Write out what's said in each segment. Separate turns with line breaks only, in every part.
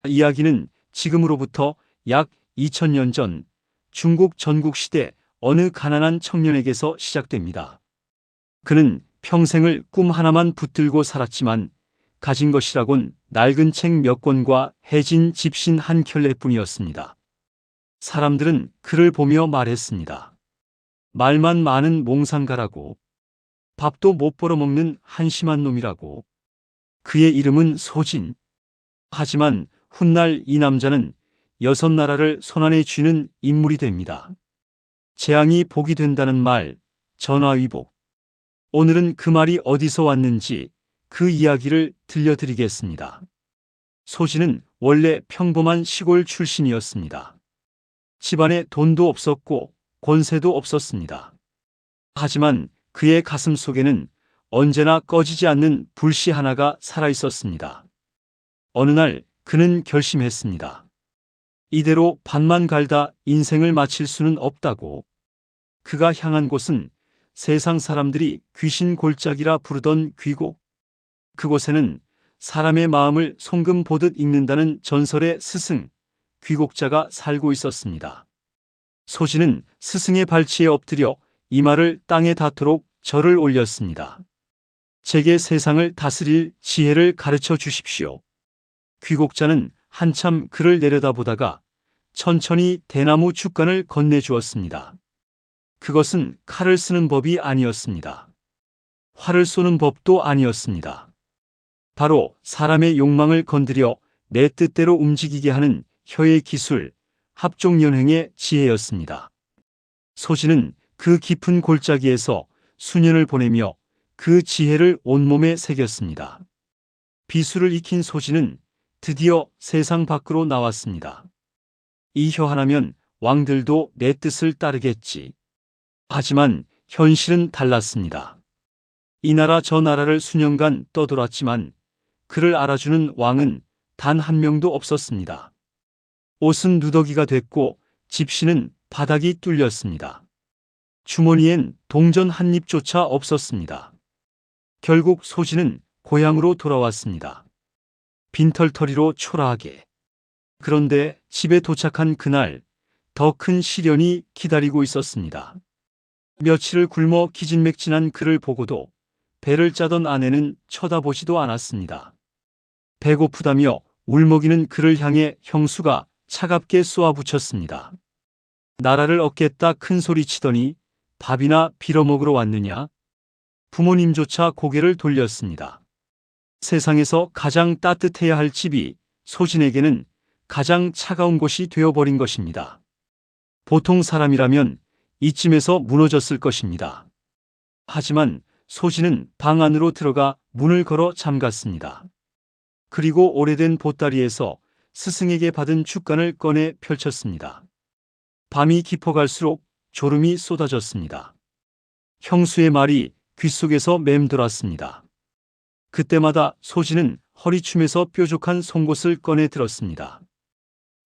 이야기는 지금으로부터 약 2000년 전 중국 전국시대 어느 가난한 청년에게서 시작됩니다. 그는 평생을 꿈 하나만 붙들고 살았지만 가진 것이라곤 낡은 책 몇 권과 해진 집신 한 켤레뿐이었습니다. 사람들은 그를 보며 말했습니다. 말만 많은 몽상가라고, 밥도 못 벌어먹는 한심한 놈이라고. 그의 이름은 소진. 하지만 훗날 이 남자는 6나라를 손안에 쥐는 인물이 됩니다. 재앙이 복이 된다는 말, 전화위복. 오늘은 그 말이 어디서 왔는지 그 이야기를 들려드리겠습니다. 소진은 원래 평범한 시골 출신이었습니다. 집안에 돈도 없었고 권세도 없었습니다. 하지만 그의 가슴 속에는 언제나 꺼지지 않는 불씨 하나가 살아 있었습니다. 어느 날 그는 결심했습니다. 이대로 밭만 갈다 인생을 마칠 수는 없다고. 그가 향한 곳은 세상 사람들이 귀신 골짜기라 부르던 귀곡. 그곳에는 사람의 마음을 송금 보듯 읽는다는 전설의 스승, 귀곡자가 살고 있었습니다. 소진은 스승의 발치에 엎드려 이마를 땅에 닿도록 절을 올렸습니다. 제게 세상을 다스릴 지혜를 가르쳐 주십시오. 귀곡자는 한참 그를 내려다보다가 천천히 대나무 죽간을 건네주었습니다. 그것은 칼을 쓰는 법이 아니었습니다. 활을 쏘는 법도 아니었습니다. 바로 사람의 욕망을 건드려 내 뜻대로 움직이게 하는 혀의 기술, 합종연횡의 지혜였습니다. 소진은 그 깊은 골짜기에서 수년을 보내며 그 지혜를 온몸에 새겼습니다. 비수를 익힌 소진은 드디어 세상 밖으로 나왔습니다. 이 혀 하나면 왕들도 내 뜻을 따르겠지. 하지만 현실은 달랐습니다. 이 나라 저 나라를 수년간 떠돌았지만 그를 알아주는 왕은 단 한 명도 없었습니다. 옷은 누더기가 됐고 집신은 바닥이 뚫렸습니다. 주머니엔 동전 한 입조차 없었습니다. 결국 소진은 고향으로 돌아왔습니다. 빈털터리로 초라하게. 그런데 집에 도착한 그날 더 큰 시련이 기다리고 있었습니다. 며칠을 굶어 기진맥진한 그를 보고도 배를 짜던 아내는 쳐다보지도 않았습니다. 배고프다며 울먹이는 그를 향해 형수가 차갑게 쏘아붙였습니다. 나라를 얻겠다 큰 소리치더니 밥이나 빌어먹으러 왔느냐? 부모님조차 고개를 돌렸습니다. 세상에서 가장 따뜻해야 할 집이 소진에게는 가장 차가운 곳이 되어버린 것입니다. 보통 사람이라면 이쯤에서 무너졌을 것입니다. 하지만 소진은 방 안으로 들어가 문을 걸어 잠갔습니다. 그리고 오래된 보따리에서 스승에게 받은 축간을 꺼내 펼쳤습니다. 밤이 깊어갈수록 졸음이 쏟아졌습니다. 형수의 말이 귓속에서 맴돌았습니다. 그때마다 소진은 허리춤에서 뾰족한 송곳을 꺼내 들었습니다.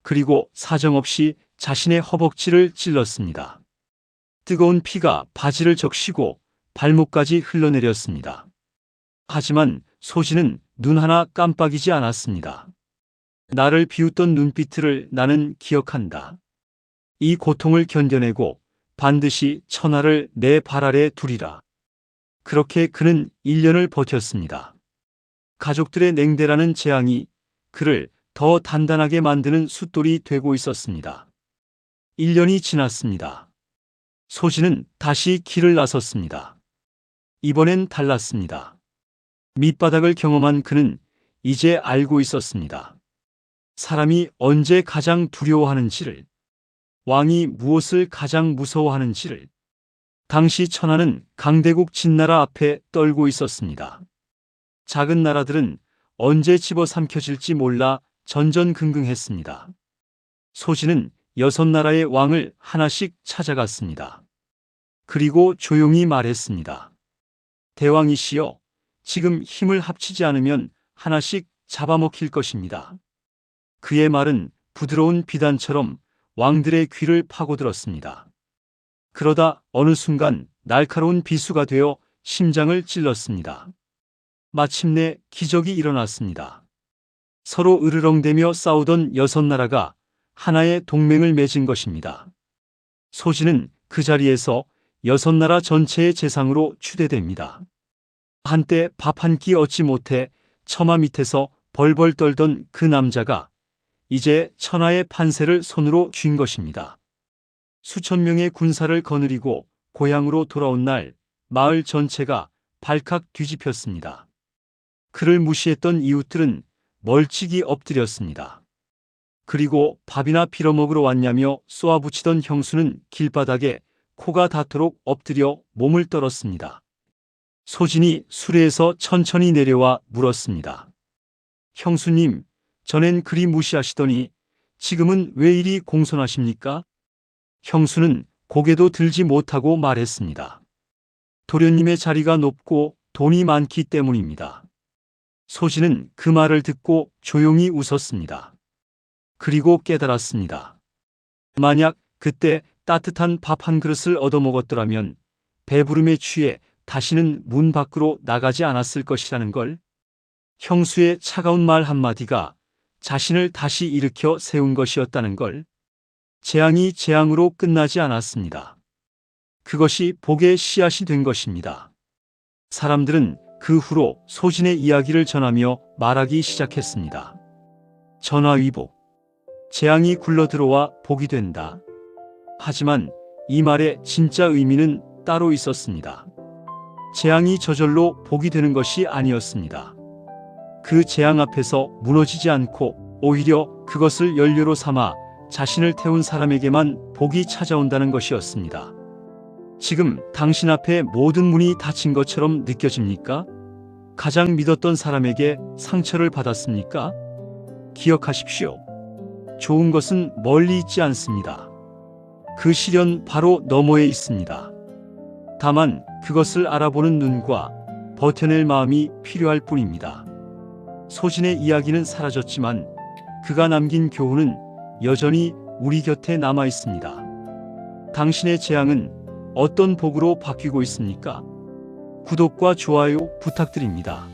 그리고 사정없이 자신의 허벅지를 찔렀습니다. 뜨거운 피가 바지를 적시고 발목까지 흘러내렸습니다. 하지만 소진은 눈 하나 깜빡이지 않았습니다. 나를 비웃던 눈빛을 나는 기억한다. 이 고통을 견뎌내고 반드시 천하를 내 발 아래 두리라. 그렇게 그는 1년을 버텼습니다. 가족들의 냉대라는 재앙이 그를 더 단단하게 만드는 숫돌이 되고 있었습니다. 1년이 지났습니다. 소진은 다시 길을 나섰습니다. 이번엔 달랐습니다. 밑바닥을 경험한 그는 이제 알고 있었습니다. 사람이 언제 가장 두려워하는지를, 왕이 무엇을 가장 무서워하는지를. 당시 천하는 강대국 진나라 앞에 떨고 있었습니다. 작은 나라들은 언제 집어삼켜질지 몰라 전전긍긍했습니다. 소진은 6나라의 왕을 하나씩 찾아갔습니다. 그리고 조용히 말했습니다. 대왕이시여, 지금 힘을 합치지 않으면 하나씩 잡아먹힐 것입니다. 그의 말은 부드러운 비단처럼 왕들의 귀를 파고들었습니다. 그러다 어느 순간 날카로운 비수가 되어 심장을 찔렀습니다. 마침내 기적이 일어났습니다. 서로 으르렁대며 싸우던 6나라가 하나의 동맹을 맺은 것입니다. 소진은 그 자리에서 6나라 전체의 재상으로 추대됩니다. 한때 밥 한 끼 얻지 못해 처마 밑에서 벌벌 떨던 그 남자가 이제 천하의 판세를 손으로 쥔 것입니다. 수천 명의 군사를 거느리고 고향으로 돌아온 날 마을 전체가 발칵 뒤집혔습니다. 그를 무시했던 이웃들은 멀찍이 엎드렸습니다. 그리고 밥이나 빌어먹으러 왔냐며 쏘아붙이던 형수는 길바닥에 코가 닿도록 엎드려 몸을 떨었습니다. 소진이 수레에서 천천히 내려와 물었습니다. 형수님, 전엔 그리 무시하시더니 지금은 왜 이리 공손하십니까? 형수는 고개도 들지 못하고 말했습니다. 도련님의 자리가 높고 돈이 많기 때문입니다. 소진은 그 말을 듣고 조용히 웃었습니다. 그리고 깨달았습니다. 만약 그때 따뜻한 밥 한 그릇을 얻어먹었더라면 배부름에 취해 다시는 문 밖으로 나가지 않았을 것이라는 걸. 형수의 차가운 말 한마디가 자신을 다시 일으켜 세운 것이었다는 걸. 재앙이 재앙으로 끝나지 않았습니다. 그것이 복의 씨앗이 된 것입니다. 사람들은 그 후로 소진의 이야기를 전하며 말하기 시작했습니다. 전화위복. 재앙이 굴러들어와 복이 된다. 하지만 이 말의 진짜 의미는 따로 있었습니다. 재앙이 저절로 복이 되는 것이 아니었습니다. 그 재앙 앞에서 무너지지 않고 오히려 그것을 연료로 삼아 자신을 태운 사람에게만 복이 찾아온다는 것이었습니다. 지금 당신 앞에 모든 문이 닫힌 것처럼 느껴집니까? 가장 믿었던 사람에게 상처를 받았습니까? 기억하십시오. 좋은 것은 멀리 있지 않습니다. 그 시련 바로 너머에 있습니다. 다만 그것을 알아보는 눈과 버텨낼 마음이 필요할 뿐입니다. 소진의 이야기는 사라졌지만 그가 남긴 교훈은 여전히 우리 곁에 남아 있습니다. 당신의 재앙은 어떤 복으로 바뀌고 있습니까? 구독과 좋아요 부탁드립니다.